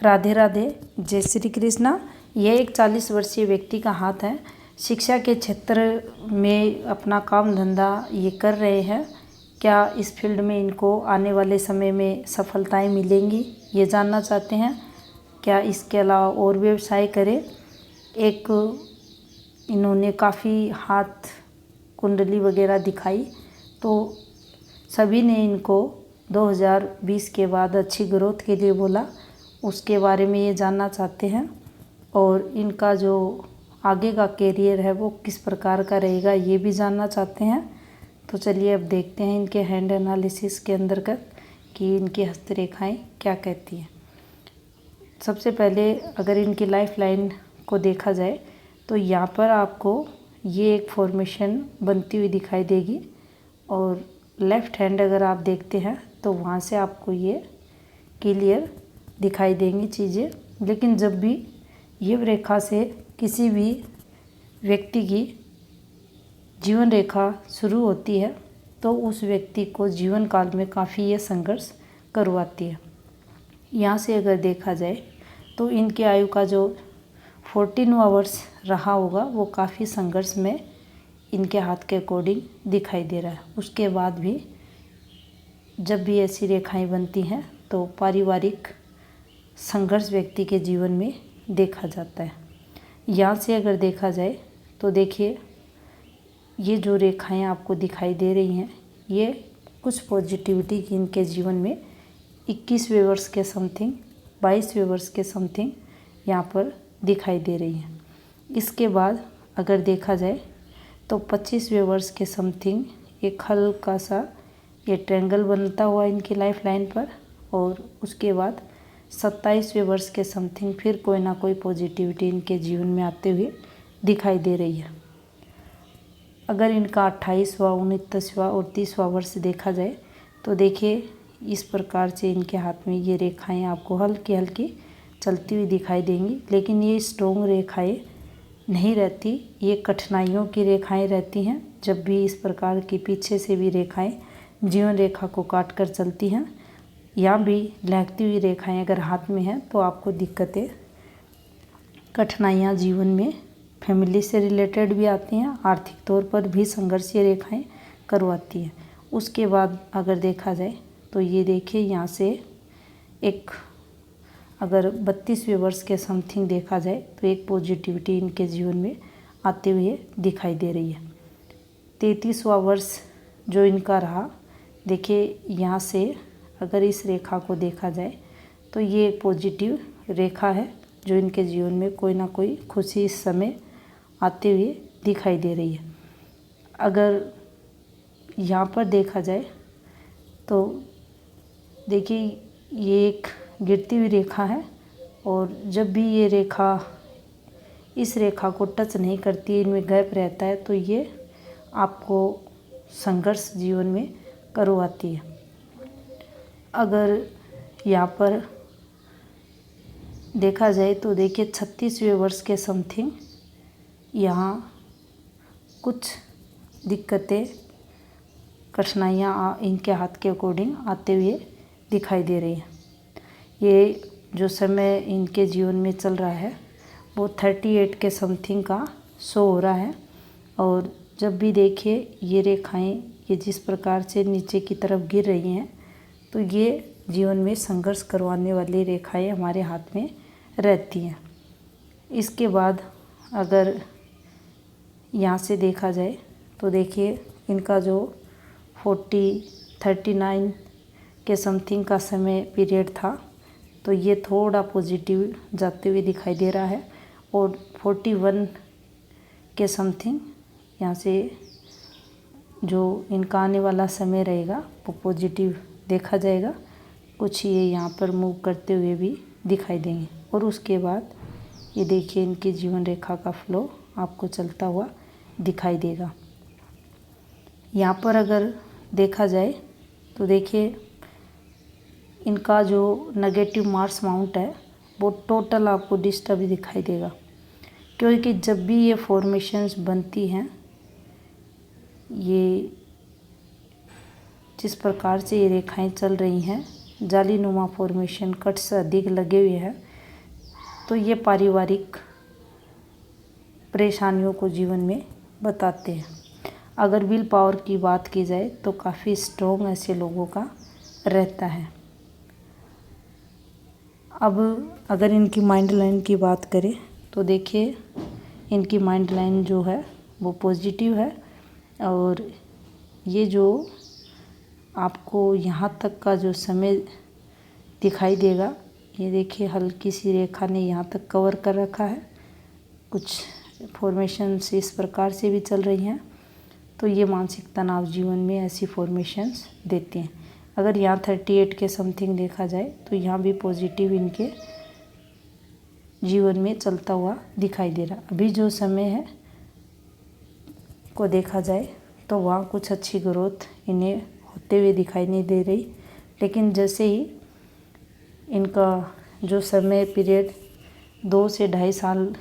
राधे राधे, जय श्री कृष्णा। यह एक 40 वर्षीय व्यक्ति का हाथ है। शिक्षा के क्षेत्र में अपना काम धंधा ये कर रहे हैं। क्या इस फील्ड में इनको आने वाले समय में सफलताएं मिलेंगी, ये जानना चाहते हैं। क्या इसके अलावा और व्यवसाय करें। एक इन्होंने काफ़ी हाथ कुंडली वगैरह दिखाई, तो सभी ने इनको 2020 के बाद अच्छी ग्रोथ के लिए बोला। उसके बारे में ये जानना चाहते हैं और इनका जो आगे का कैरियर है वो किस प्रकार का रहेगा, ये भी जानना चाहते हैं। तो चलिए अब देखते हैं इनके हैंड एनालिसिस के अंतर्गत कि इनकी हस्तरेखाएं क्या कहती हैं। सबसे पहले अगर इनकी लाइफ लाइन को देखा जाए तो यहाँ पर आपको ये एक फॉर्मेशन बनती हुई दिखाई देगी और लेफ़्ट हैंड अगर आप देखते हैं तो वहाँ से आपको ये क्लियर दिखाई देंगी चीज़ें। लेकिन जब भी ये रेखा से किसी भी व्यक्ति की जीवन रेखा शुरू होती है तो उस व्यक्ति को जीवन काल में काफ़ी ये संघर्ष करवाती है। यहाँ से अगर देखा जाए तो इनकी आयु का जो 14वां वर्ष रहा होगा वो काफ़ी संघर्ष में इनके हाथ के अकॉर्डिंग दिखाई दे रहा है। उसके बाद भी जब भी ऐसी रेखाएं बनती हैं तो पारिवारिक संघर्ष व्यक्ति के जीवन में देखा जाता है। यहाँ से अगर देखा जाए तो देखिए ये जो रेखाएं आपको दिखाई दे रही हैं ये कुछ पॉजिटिविटी की इनके जीवन में 21वें वर्ष के समथिंग 22वें वर्ष के समथिंग यहाँ पर दिखाई दे रही हैं। इसके बाद अगर देखा जाए तो 25वें वर्ष के समथिंग एक हल्का सा ये ट्रायंगल बनता हुआ इनकी लाइफ लाइन पर और उसके बाद 27वें वर्ष के समथिंग फिर कोई ना कोई पॉजिटिविटी इनके जीवन में आते हुए दिखाई दे रही है। अगर इनका 28वां 29वां और 30वां वर्ष देखा जाए तो देखिए इस प्रकार से इनके हाथ में ये रेखाएं आपको हल्की हल्की चलती हुई दिखाई देंगी। लेकिन ये स्ट्रॉन्ग रेखाएं नहीं रहती, ये कठिनाइयों की रेखाएं रहती हैं। जब भी इस प्रकार की पीछे से भी रेखाएं जीवन रेखा को काट कर चलती हैं या भी लहकती हुई रेखाएं अगर हाथ में हैं तो आपको दिक्कतें कठिनाइयाँ जीवन में फैमिली से रिलेटेड भी आती हैं, आर्थिक तौर पर भी संघर्षीय रेखाएं करवाती हैं। उसके बाद अगर देखा जाए तो ये देखिए यहाँ से एक अगर 32वें वर्ष के समथिंग देखा जाए तो एक पॉजिटिविटी इनके जीवन में आते हुए दिखाई दे रही है। 33वां वर्ष जो इनका रहा, देखिए यहाँ से अगर इस रेखा को देखा जाए तो ये एक पॉजिटिव रेखा है जो इनके जीवन में कोई ना कोई खुशी इस समय आते हुए दिखाई दे रही है। अगर यहाँ पर देखा जाए तो देखिए ये एक गिरती हुई रेखा है और जब भी ये रेखा इस रेखा को टच नहीं करती, इनमें गैप रहता है तो ये आपको संघर्ष जीवन में करवाती है। अगर यहाँ पर देखा जाए तो देखिए 36वें वर्ष के समथिंग यहाँ कुछ दिक्कतें कठिनाइयाँ इनके हाथ के अकॉर्डिंग आते हुए दिखाई दे रही हैं। ये जो समय इनके जीवन में चल रहा है वो 38 के समथिंग का शो हो रहा है और जब भी देखिए ये रेखाएं ये जिस प्रकार से नीचे की तरफ गिर रही हैं तो ये जीवन में संघर्ष करवाने वाली रेखाएं हमारे हाथ में रहती हैं। इसके बाद अगर यहाँ से देखा जाए तो देखिए इनका जो 39 के समथिंग का समय पीरियड था तो ये थोड़ा पॉजिटिव जाते हुए दिखाई दे रहा है और 41 के समथिंग यहाँ से जो इनका आने वाला समय रहेगा वो पॉजिटिव देखा जाएगा। कुछ ये यहाँ पर मूव करते हुए भी दिखाई देंगे और उसके बाद ये देखिए इनकी जीवन रेखा का फ्लो आपको चलता हुआ दिखाई देगा। यहाँ पर अगर देखा जाए तो देखिए इनका जो नेगेटिव मार्स माउंट है वो टोटल आपको डिस्टर्ब दिखाई देगा, क्योंकि जब भी ये फॉर्मेशंस बनती हैं ये जिस प्रकार से ये रेखाएं चल रही हैं जालीनुमा फॉर्मेशन कट से अधिक लगे हुए हैं, तो ये पारिवारिक परेशानियों को जीवन में बताते हैं। अगर विल पावर की बात की जाए तो काफ़ी स्ट्रॉन्ग ऐसे लोगों का रहता है। अब अगर इनकी माइंड लाइन की बात करें तो देखिए इनकी माइंड लाइन जो है वो पॉजिटिव है, और ये जो आपको यहाँ तक का जो समय दिखाई देगा, ये देखिए हल्की सी रेखा ने यहाँ तक कवर कर रखा है। कुछ फॉर्मेशंस इस प्रकार से भी चल रही हैं, तो ये मानसिक तनाव जीवन में ऐसी फॉर्मेशंस देते हैं। अगर यहाँ 38 के समथिंग देखा जाए तो यहाँ भी पॉजिटिव इनके जीवन में चलता हुआ दिखाई दे रहा। अभी जो समय है को देखा जाए तो वहाँ कुछ अच्छी ग्रोथ इन्हें होते हुए दिखाई नहीं दे रही, लेकिन जैसे ही इनका जो समय पीरियड 2 से 2.5 साल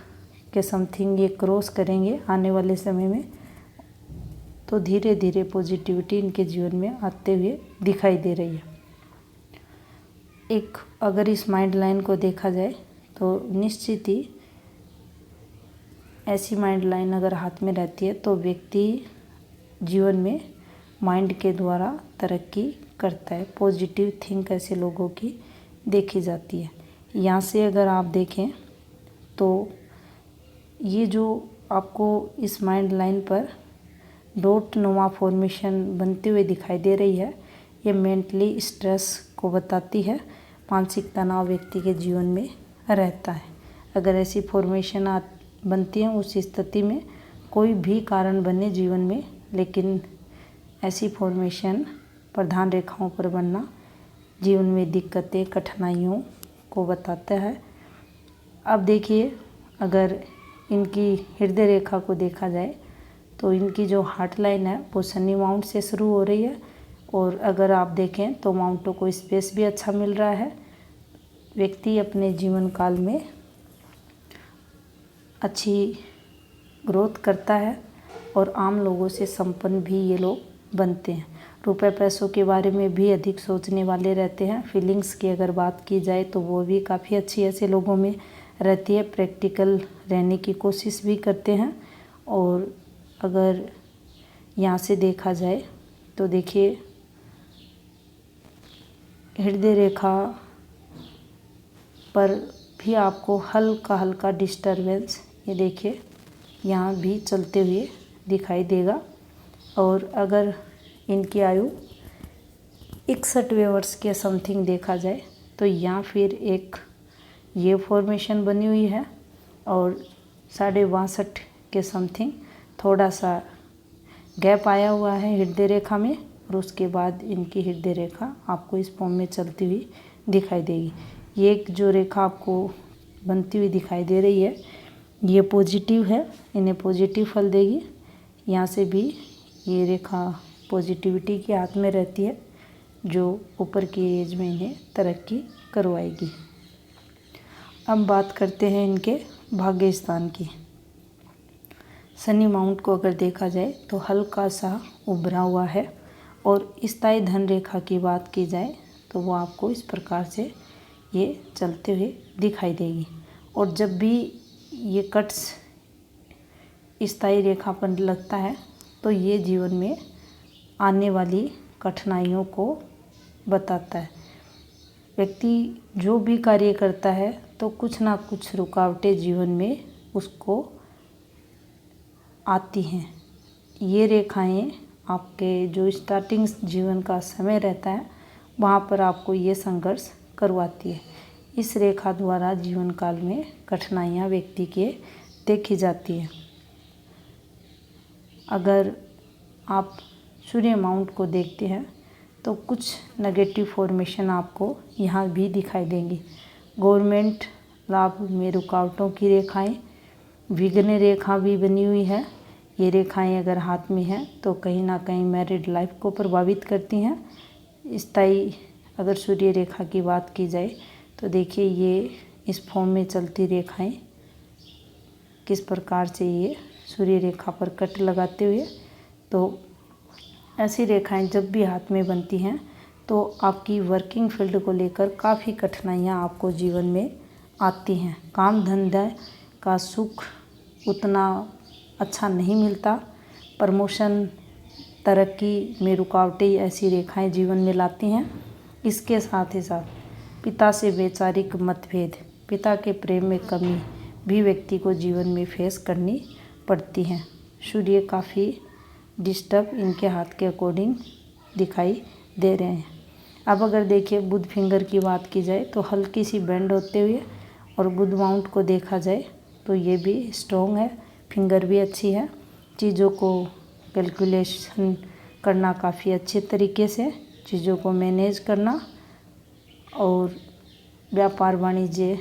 के समथिंग ये क्रॉस करेंगे आने वाले समय में, तो धीरे धीरे पॉजिटिविटी इनके जीवन में आते हुए दिखाई दे रही है। एक अगर इस माइंड लाइन को देखा जाए तो निश्चित ही ऐसी माइंड लाइन अगर हाथ में रहती है तो व्यक्ति जीवन में माइंड के द्वारा तरक्की करता है। पॉजिटिव थिंक ऐसे लोगों की देखी जाती है। यहाँ से अगर आप देखें तो ये जो आपको इस माइंड लाइन पर डॉट नुमा फॉर्मेशन बनते हुए दिखाई दे रही है, ये मेंटली स्ट्रेस को बताती है। मानसिक तनाव व्यक्ति के जीवन में रहता है। अगर ऐसी फॉर्मेशन बनती है उस स्थिति में कोई भी कारण बने जीवन में, लेकिन ऐसी फॉर्मेशन प्रधान रेखाओं पर बनना जीवन में दिक्कतें कठिनाइयों को बताता है। अब देखिए अगर इनकी हृदय रेखा को देखा जाए तो इनकी जो हार्ट लाइन है वो शनि माउंट से शुरू हो रही है, और अगर आप देखें तो माउंटों को स्पेस भी अच्छा मिल रहा है। व्यक्ति अपने जीवन काल में अच्छी ग्रोथ करता है और आम लोगों से संपन्न भी ये लोग बनते हैं। रुपए पैसों के बारे में भी अधिक सोचने वाले रहते हैं। फीलिंग्स की अगर बात की जाए तो वो भी काफ़ी अच्छी ऐसे लोगों में रहती है। प्रैक्टिकल रहने की कोशिश भी करते हैं। और अगर यहाँ से देखा जाए तो देखिए हृदय रेखा पर भी आपको हल्का हल्का डिस्टरबेंस ये देखिए यहाँ भी चलते हुए दिखाई देगा। और अगर इनकी आयु 61वें वर्ष के समथिंग देखा जाए तो यहाँ फिर एक ये फॉर्मेशन बनी हुई है, और 62.5 के समथिंग थोड़ा सा गैप आया हुआ है हृदय रेखा में, और उसके बाद इनकी हृदय रेखा आपको इस फॉर्म में चलती हुई दिखाई देगी। ये एक जो रेखा आपको बनती हुई दिखाई दे रही है ये पॉजिटिव है, इन्हें पॉजिटिव फल देगी। यहाँ से भी ये रेखा पॉजिटिविटी के हाथ में रहती है, जो ऊपर की एज में इन्हें तरक्की करवाएगी। अब बात करते हैं इनके भाग्य स्थान की। शनि माउंट को अगर देखा जाए तो हल्का सा उभरा हुआ है, और स्थायी धन रेखा की बात की जाए तो वो आपको इस प्रकार से ये चलते हुए दिखाई देगी। और जब भी ये कट्स स्थायी रेखा पर लगता है तो ये जीवन में आने वाली कठिनाइयों को बताता है। व्यक्ति जो भी कार्य करता है तो कुछ ना कुछ रुकावटें जीवन में उसको आती हैं। ये रेखाएं आपके जो स्टार्टिंग जीवन का समय रहता है वहाँ पर आपको ये संघर्ष करवाती है। इस रेखा द्वारा जीवन काल में कठिनाइयाँ व्यक्ति के देखी जाती है। अगर आप सूर्य माउंट को देखते हैं तो कुछ नेगेटिव फॉर्मेशन आपको यहाँ भी दिखाई देंगी। गवर्नमेंट लाभ में रुकावटों की रेखाएं, विघ्न रेखा भी बनी हुई है। ये रेखाएं अगर हाथ में हैं तो कहीं ना कहीं मैरिड लाइफ को प्रभावित करती हैं। स्थायी अगर सूर्य रेखा की बात की जाए तो देखिए ये इस फॉर्म में चलती रेखाएं किस प्रकार से ये सूर्य रेखा पर कट लगाते हुए, तो ऐसी रेखाएं जब भी हाथ में बनती हैं तो आपकी वर्किंग फील्ड को लेकर काफ़ी कठिनाइयां आपको जीवन में आती हैं। काम धंधे का सुख उतना अच्छा नहीं मिलता। प्रमोशन, तरक्की में रुकावटें ऐसी रेखाएं जीवन में लाती हैं। इसके साथ ही साथ पिता से वैचारिक मतभेद, पिता के प्रेम में कमी भी व्यक्ति को जीवन में फेस करनी पड़ती हैं। सूर्य काफ़ी डिस्टर्ब इनके हाथ के अकॉर्डिंग दिखाई दे रहे हैं। अब अगर देखिए बुध फिंगर की बात की जाए तो हल्की सी बेंड होते हुए, और बुध माउंट को देखा जाए तो ये भी स्ट्रॉन्ग है, फिंगर भी अच्छी है। चीज़ों को कैलकुलेशन करना काफ़ी अच्छे तरीके से, चीज़ों को मैनेज करना और व्यापार वाणिज्य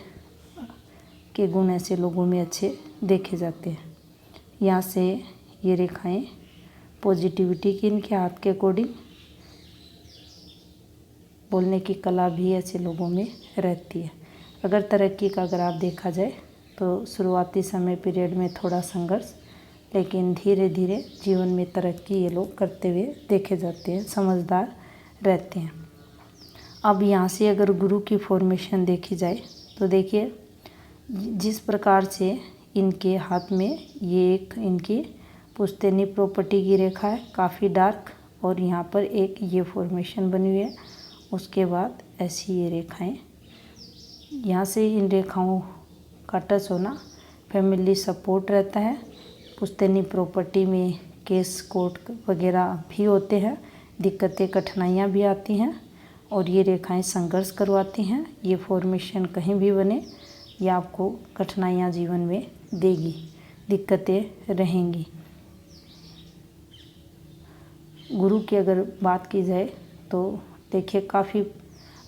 के गुण ऐसे लोगों में अच्छे देखे जाते हैं। यहाँ से ये रेखाएं पॉजिटिविटी की इनके हाथ के अकॉर्डिंग, बोलने की कला भी ऐसे लोगों में रहती है। अगर तरक्की का अगर आप देखा जाए तो शुरुआती समय पीरियड में थोड़ा संघर्ष, लेकिन धीरे धीरे जीवन में तरक्की ये लोग करते हुए देखे जाते हैं, समझदार रहते हैं। अब यहाँ से अगर गुरु की फॉर्मेशन देखी जाए तो देखिए जिस प्रकार से इनके हाथ में ये एक इनकी पुश्तैनी प्रॉपर्टी की रेखा है, काफ़ी डार्क, और यहाँ पर एक ये फॉर्मेशन बनी हुई है। उसके बाद ऐसी ये रेखाएं, यहाँ से इन रेखाओं का टच होना, फैमिली सपोर्ट रहता है। पुश्तैनी प्रॉपर्टी में केस कोर्ट वगैरह भी होते हैं, दिक्कतें कठिनाइयाँ भी आती हैं, और ये रेखाएं संघर्ष करवाती हैं। ये फॉर्मेशन कहीं भी बने, ये आपको कठिनाइयाँ जीवन में देगी, दिक्कतें रहेंगी। गुरु की अगर बात की जाए तो देखिए काफ़ी,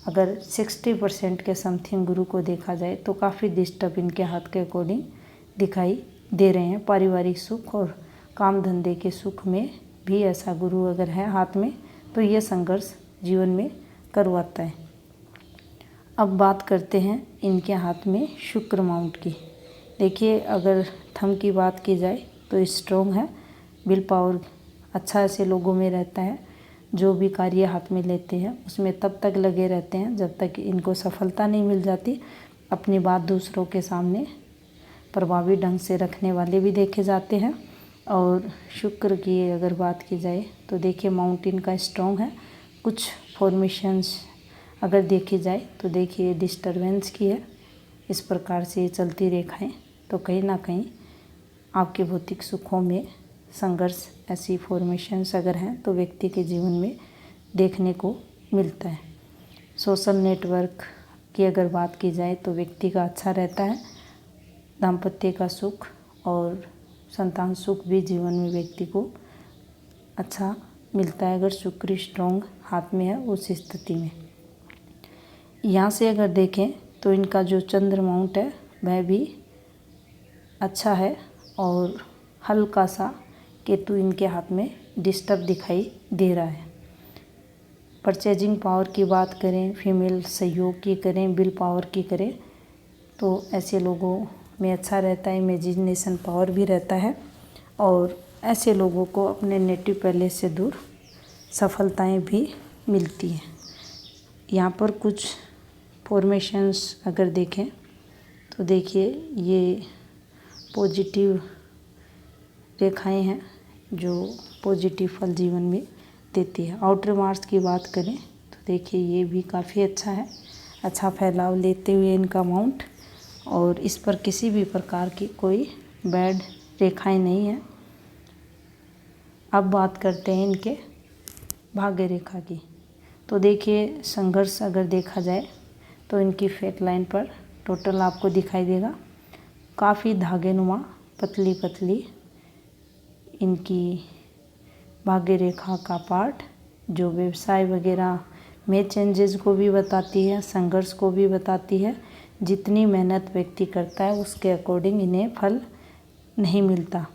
अगर 60% के समथिंग गुरु को देखा जाए तो काफ़ी डिस्टर्ब इनके हाथ के अकॉर्डिंग दिखाई दे रहे हैं। पारिवारिक सुख और काम धंधे के सुख में भी ऐसा गुरु अगर है हाथ में तो ये संघर्ष जीवन में करवाता है। अब बात करते हैं इनके हाथ में शुक्र माउंट की। देखिए अगर थंब की बात की जाए तो स्ट्रॉन्ग है, विल पावर अच्छा ऐसे लोगों में रहता है। जो भी कार्य हाथ में लेते हैं उसमें तब तक लगे रहते हैं जब तक इनको सफलता नहीं मिल जाती। अपनी बात दूसरों के सामने प्रभावी ढंग से रखने वाले भी देखे जाते हैं। और शुक्र की अगर बात की जाए तो देखिए माउंटेन का स्ट्रॉन्ग है। कुछ फॉर्मेशंस अगर देखी जाए तो देखिए डिस्टरबेंस की है। इस प्रकार से चलती रेखाएं तो कहीं ना कहीं आपके भौतिक सुखों में संघर्ष, ऐसी फॉर्मेशंस अगर हैं तो व्यक्ति के जीवन में देखने को मिलता है। सोशल नेटवर्क की अगर बात की जाए तो व्यक्ति का अच्छा रहता है। दाम्पत्य का सुख और संतान सुख भी जीवन में व्यक्ति को अच्छा मिलता है अगर शुक्र स्ट्रॉन्ग हाथ में है उस स्थिति में। यहाँ से अगर देखें तो इनका जो चंद्र माउंट है वह भी अच्छा है, और हल्का सा केतु इनके हाथ में डिस्टर्ब दिखाई दे रहा है। परचेजिंग पावर की बात करें, फीमेल सहयोग की करें, विल पावर की करें तो ऐसे लोगों में अच्छा रहता है। इमेजिनेशन पावर भी रहता है, और ऐसे लोगों को अपने नेटिव पैलेस से दूर सफलताएं भी मिलती हैं। यहाँ पर कुछ फॉर्मेशंस अगर देखें तो देखिए ये पॉजिटिव रेखाएं हैं जो पॉजिटिव फल जीवन में देती है। आउटर मार्क्स की बात करें तो देखिए ये भी काफ़ी अच्छा है, अच्छा फैलाव लेते हुए इनका माउंट, और इस पर किसी भी प्रकार की कोई बैड रेखाएं नहीं है। अब बात करते हैं इनके भाग्य रेखा की। तो देखिए संघर्ष अगर देखा जाए तो इनकी फेट लाइन पर टोटल आपको दिखाई देगा काफ़ी धागेनुमा पतली पतली इनकी भाग्य रेखा का पार्ट, जो व्यवसाय वगैरह में चेंजेस को भी बताती है, संघर्ष को भी बताती है। जितनी मेहनत व्यक्ति करता है उसके अकॉर्डिंग इन्हें फल नहीं मिलता।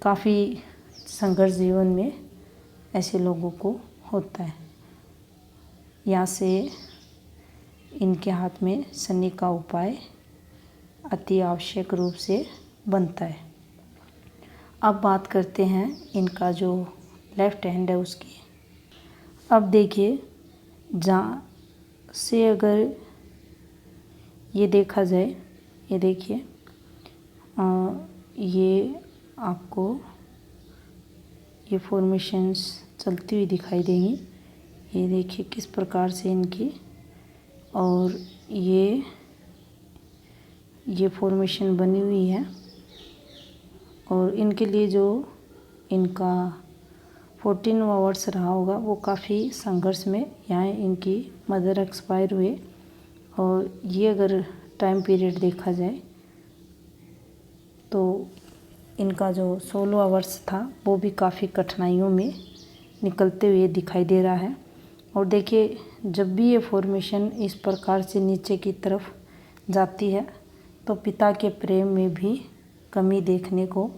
काफ़ी संघर्ष जीवन में ऐसे लोगों को होता है। यहाँ से इनके हाथ में शनि का उपाय अति आवश्यक रूप से बनता है। अब बात करते हैं इनका जो लेफ्ट हैंड है उसकी। अब देखिए जहाँ से अगर ये देखा जाए, ये देखिए, ये आपको ये फॉर्मेशंस चलती हुई दिखाई देंगी। ये देखिए किस प्रकार से इनकी, और ये फॉर्मेशन बनी हुई है। और इनके लिए जो इनका 14वां वर्ष रहा होगा वो काफ़ी संघर्ष में यहाँ इनकी मदर एक्सपायर हुए। और ये अगर टाइम पीरियड देखा जाए तो इनका जो 16वां वर्ष था वो भी काफ़ी कठिनाइयों में निकलते हुए दिखाई दे रहा है। और देखिए जब भी ये फॉर्मेशन इस प्रकार से नीचे की तरफ जाती है तो पिता के प्रेम में भी कमी देखने को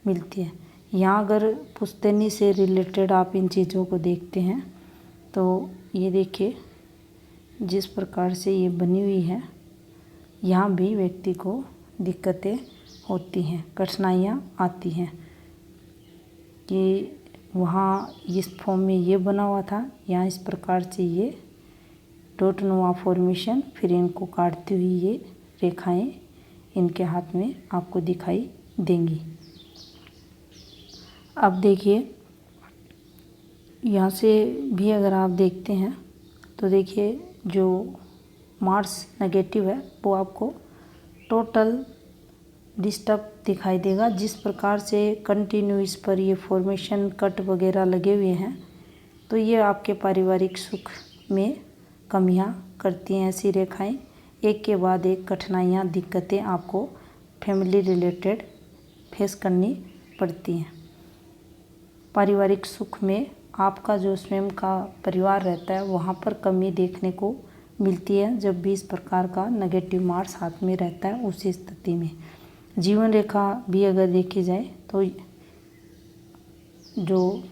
मिलती है। यहाँ अगर पुश्तैनी से रिलेटेड आप इन चीज़ों को देखते हैं तो ये देखिए जिस प्रकार से ये बनी हुई है, यहाँ भी व्यक्ति को दिक्कतें होती हैं, कठिनाइयाँ आती हैं। ये वहाँ इस फॉर्म में ये बना हुआ था, यहाँ इस प्रकार से ये डॉटनुमा फॉर्मेशन, फिर इनको काटती हुई ये रेखाएं इनके हाथ में आपको दिखाई देंगी। अब देखिए यहाँ से भी अगर आप देखते हैं तो देखिए जो मार्स नेगेटिव है वो आपको टोटल डिस्टर्ब दिखाई देगा। जिस प्रकार से कंटिन्यू इस पर ये फॉर्मेशन कट वगैरह लगे हुए हैं तो ये आपके पारिवारिक सुख में कमियां करती हैं। ऐसी रेखाएं एक के बाद एक कठिनाइयां, दिक्कतें आपको फैमिली रिलेटेड फेस करनी पड़ती हैं। पारिवारिक सुख में आपका जो स्वयं का परिवार रहता है वहाँ पर कमी देखने को मिलती है जब भी इस प्रकार का नेगेटिव मार्स हाथ में रहता है। उसी स्थिति में जीवन रेखा भी अगर देखी जाए तो जो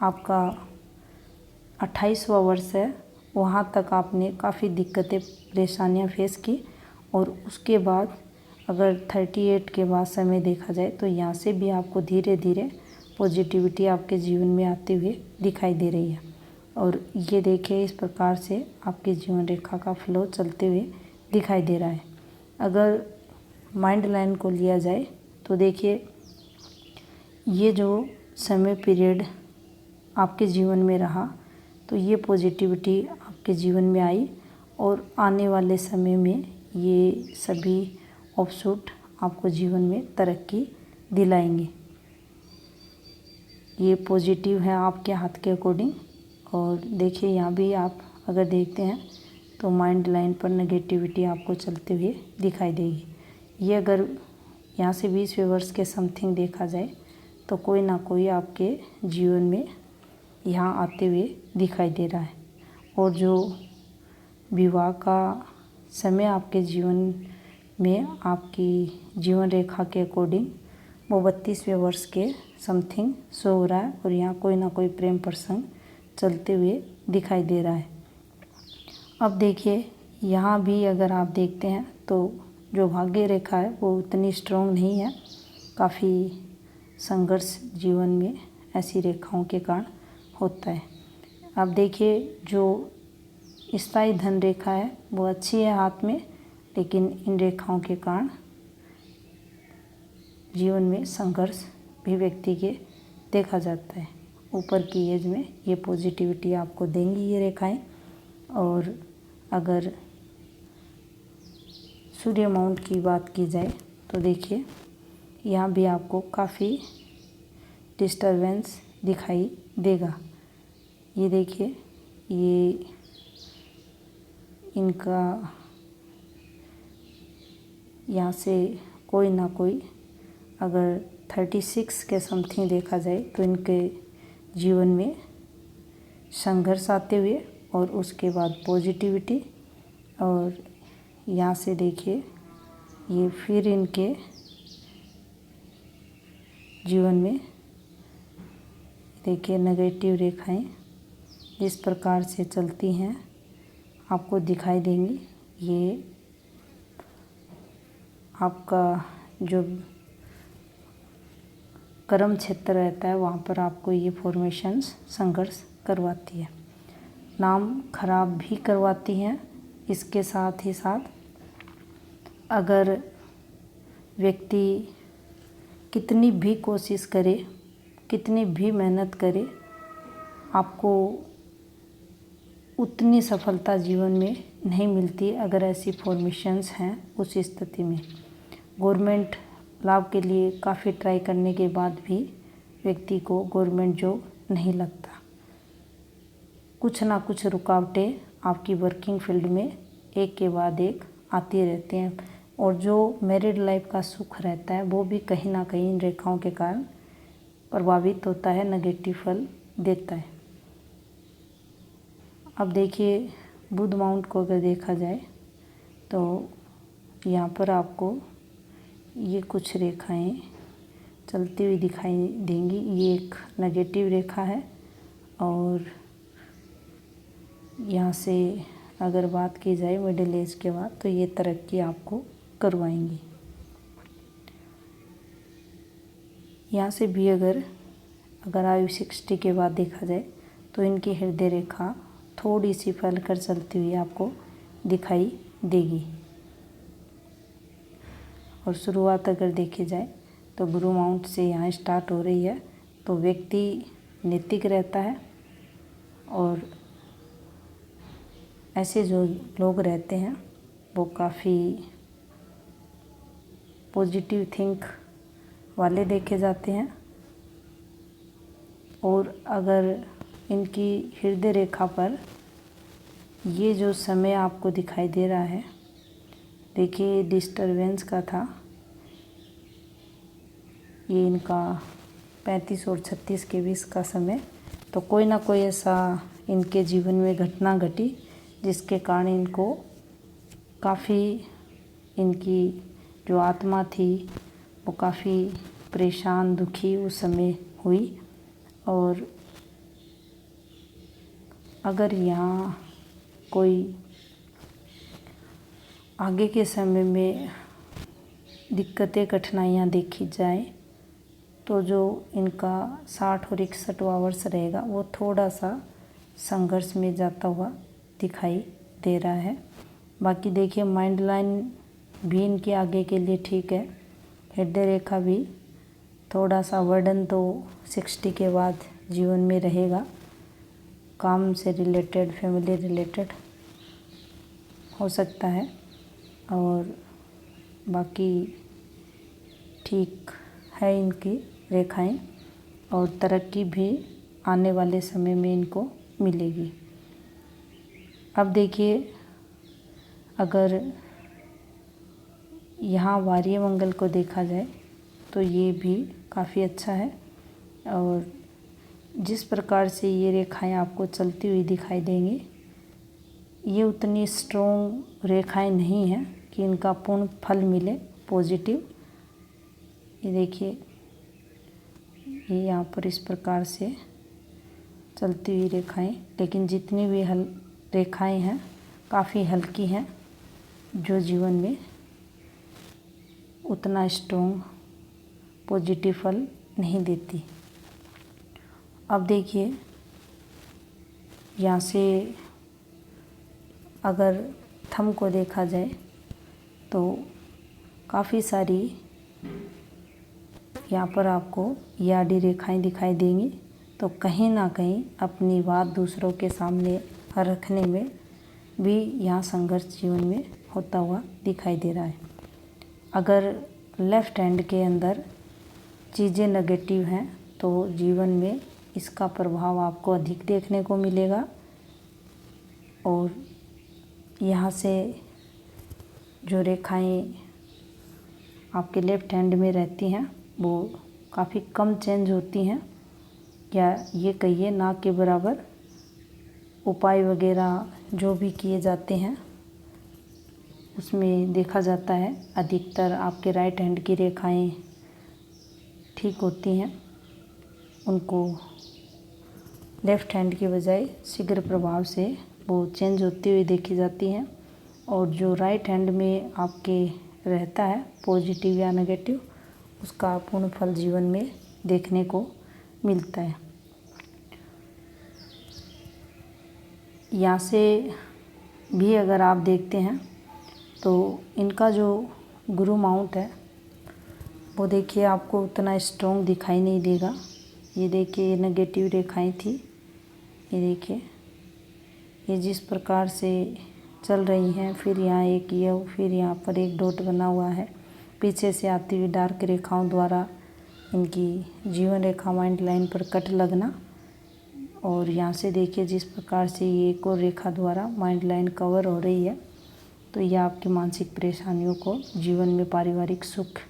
आपका 28वां वर्ष है वहाँ तक आपने काफ़ी दिक्कतें, परेशानियाँ फेस की। और उसके बाद अगर 38 के बाद समय देखा जाए तो यहाँ से भी आपको धीरे धीरे पॉजिटिविटी आपके जीवन में आते हुए दिखाई दे रही है। और ये देखिए इस प्रकार से आपके जीवन रेखा का फ्लो चलते हुए दिखाई दे रहा है। अगर माइंड लाइन को लिया जाए तो देखिए ये जो समय पीरियड आपके जीवन में रहा तो ये पॉजिटिविटी आपके जीवन में आई और आने वाले समय में ये सभी ऑफशूट आपको जीवन में तरक्की दिलाएंगे। ये पॉजिटिव है आपके हाथ के अकॉर्डिंग। और देखिए यहाँ भी आप अगर देखते हैं तो माइंड लाइन पर नेगेटिविटी आपको चलते हुए दिखाई देगी। ये अगर यहाँ से 20वें वर्ष के समथिंग देखा जाए तो कोई ना कोई आपके जीवन में यहाँ आते हुए दिखाई दे रहा है। और जो विवाह का समय आपके जीवन में आपकी जीवन रेखा के अकॉर्डिंग वो 32वें वर्ष के समथिंग शो हो रहा है। और यहाँ कोई ना कोई प्रेम प्रसंग चलते हुए दिखाई दे रहा है। अब देखिए यहाँ भी अगर आप देखते हैं तो जो भाग्य रेखा है वो उतनी स्ट्रॉन्ग नहीं है। काफ़ी संघर्ष जीवन में ऐसी रेखाओं के कारण होता है। अब देखिए जो स्थायी धन रेखा है वो अच्छी है हाथ में, लेकिन इन रेखाओं के कारण जीवन में संघर्ष भी व्यक्ति के देखा जाता है। ऊपर की एज में ये पॉजिटिविटी आपको देंगी ये रेखाएं। और अगर सूर्य माउंट की बात की जाए तो देखिए यहाँ भी आपको काफ़ी डिस्टरबेंस दिखाई देगा। ये देखिए ये इनका यहाँ से कोई ना कोई अगर 36 के समथिंग देखा जाए तो इनके जीवन में संघर्ष आते हुए और उसके बाद पॉजिटिविटी। और यहाँ से देखिए ये फिर इनके जीवन में देखिए नेगेटिव रेखाएं जिस प्रकार से चलती हैं आपको दिखाई देंगी। ये आपका जो कर्म क्षेत्र रहता है वहाँ पर आपको ये फॉर्मेशंस संघर्ष करवाती है, नाम खराब भी करवाती हैं। इसके साथ ही साथ अगर व्यक्ति कितनी भी कोशिश करे, कितनी भी मेहनत करे, आपको उतनी सफलता जीवन में नहीं मिलती अगर ऐसी फॉर्मेशंस हैं। उस स्थिति में गवर्नमेंट लाभ के लिए काफ़ी ट्राई करने के बाद भी व्यक्ति को गवर्नमेंट जॉब नहीं लगता। कुछ ना कुछ रुकावटें आपकी वर्किंग फील्ड में एक के बाद एक आती रहती हैं, और जो मैरिड लाइफ का सुख रहता है वो भी कहीं ना कहीं इन रेखाओं के कारण प्रभावित होता है, नेगेटिव फल देता है। अब देखिए, बुध माउंट को अगर देखा जाए तो यहाँ पर आपको ये कुछ रेखाएं चलती हुई दिखाई देंगी। ये एक नेगेटिव रेखा है, और यहाँ से अगर बात की जाए मिडिल एज के बाद तो ये तरक्की आपको करवाएंगी। यहाँ से भी अगर आयु 60 के बाद देखा जाए तो इनकी हृदय रेखा थोड़ी सी फैलकर चलती हुई आपको दिखाई देगी। और शुरुआत अगर देखी जाए तो गुरु माउंट से यहाँ स्टार्ट हो रही है, तो व्यक्ति नैतिक रहता है, और ऐसे जो लोग रहते हैं वो काफ़ी पॉजिटिव थिंक वाले देखे जाते हैं। और अगर इनकी हृदय रेखा पर ये जो समय आपको दिखाई दे रहा है, देखिए डिस्टरबेंस का था, ये इनका 35 और 36 के बीच का समय, तो कोई ना कोई ऐसा इनके जीवन में घटना घटी जिसके कारण इनको काफ़ी, इनकी जो आत्मा थी वो काफ़ी परेशान दुखी उस समय हुई। और अगर यहाँ कोई आगे के समय में दिक्कतें कठिनाइयाँ देखी जाए तो जो इनका 60 और 61वां वर्ष रहेगा वो थोड़ा सा संघर्ष में जाता हुआ दिखाई दे रहा है। बाकी देखिए, माइंड लाइन भी इनके आगे के लिए ठीक है। हृदय रेखा भी थोड़ा सा वर्डन तो 60 के बाद जीवन में रहेगा, काम से रिलेटेड, फैमिली रिलेटेड हो सकता है, और बाकी ठीक है इनकी रेखाएं, और तरक्की भी आने वाले समय में इनको मिलेगी। अब देखिए, अगर यहाँ वार्य मंगल को देखा जाए तो ये भी काफ़ी अच्छा है, और जिस प्रकार से ये रेखाएं आपको चलती हुई दिखाई देंगी, ये उतनी स्ट्रॉन्ग रेखाएं नहीं हैं कि इनका पूर्ण फल मिले पॉजिटिव। ये देखिए, ये यहाँ पर इस प्रकार से चलती हुई रेखाएं, लेकिन जितनी भी रेखाएं हैं काफ़ी हल्की हैं, जो जीवन में उतना स्ट्रॉन्ग पॉजिटिव फल नहीं देती। अब देखिए, यहाँ से अगर थंब को देखा जाए तो काफ़ी सारी यहाँ पर आपको ये आड़ी रेखाएं दिखाई देंगी, तो कहीं ना कहीं अपनी बात दूसरों के सामने रखने में भी यहाँ संघर्ष जीवन में होता हुआ दिखाई दे रहा है। अगर लेफ्ट हैंड के अंदर चीज़ें नेगेटिव हैं तो जीवन में इसका प्रभाव आपको अधिक देखने को मिलेगा, और यहाँ से जो रेखाएं आपके लेफ्ट हैंड में रहती हैं वो काफ़ी कम चेंज होती हैं, या ये कहिए ना के बराबर। उपाय वगैरह जो भी किए जाते हैं उसमें देखा जाता है अधिकतर आपके राइट हैंड की रेखाएं ठीक होती हैं, उनको लेफ़्ट हैंड की बजाय शीघ्र प्रभाव से वो चेंज होती हुई देखी जाती हैं। और जो राइट हैंड में आपके रहता है पॉजिटिव या नेगेटिव, उसका पूर्ण फल जीवन में देखने को मिलता है। यहाँ से भी अगर आप देखते हैं तो इनका जो गुरु माउंट है वो देखिए आपको उतना स्ट्रॉन्ग दिखाई नहीं देगा। ये देखिए ये नेगेटिव रेखाएं थी, ये देखिए ये जिस प्रकार से चल रही हैं। फिर यहाँ एक ये, फिर यहाँ पर एक डॉट बना हुआ है। पीछे से आती हुई डार्क रेखाओं द्वारा इनकी जीवन रेखा माइंड लाइन पर कट लगना, और यहाँ से देखिए जिस प्रकार से ये एक और रेखा द्वारा माइंड लाइन कवर हो रही है। तो यह आपकी मानसिक परेशानियों को, जीवन में पारिवारिक सुख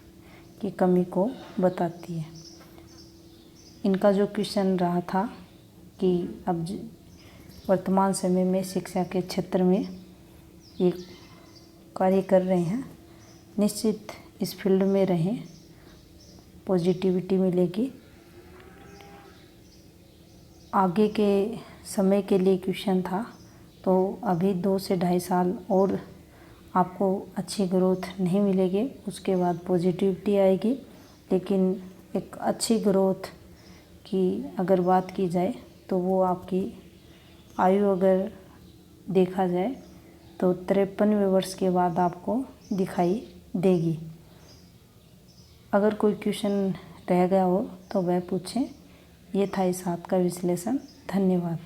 की कमी को बताती है। इनका जो क्वेश्चन रहा था कि अब वर्तमान समय में शिक्षा के क्षेत्र में ये कार्य कर रहे हैं, निश्चित इस फील्ड में रहें, पॉजिटिविटी मिलेगी। आगे के समय के लिए क्वेश्चन था, तो अभी 2 से 2.5 साल और आपको अच्छी ग्रोथ नहीं मिलेगी, उसके बाद पॉजिटिविटी आएगी। लेकिन एक अच्छी ग्रोथ की अगर बात की जाए तो वो आपकी आयु अगर देखा जाए तो 53वें वर्ष के बाद आपको दिखाई देगी। अगर कोई क्वेश्चन रह गया हो तो वह पूछें। ये था इस हाथ का विश्लेषण। धन्यवाद।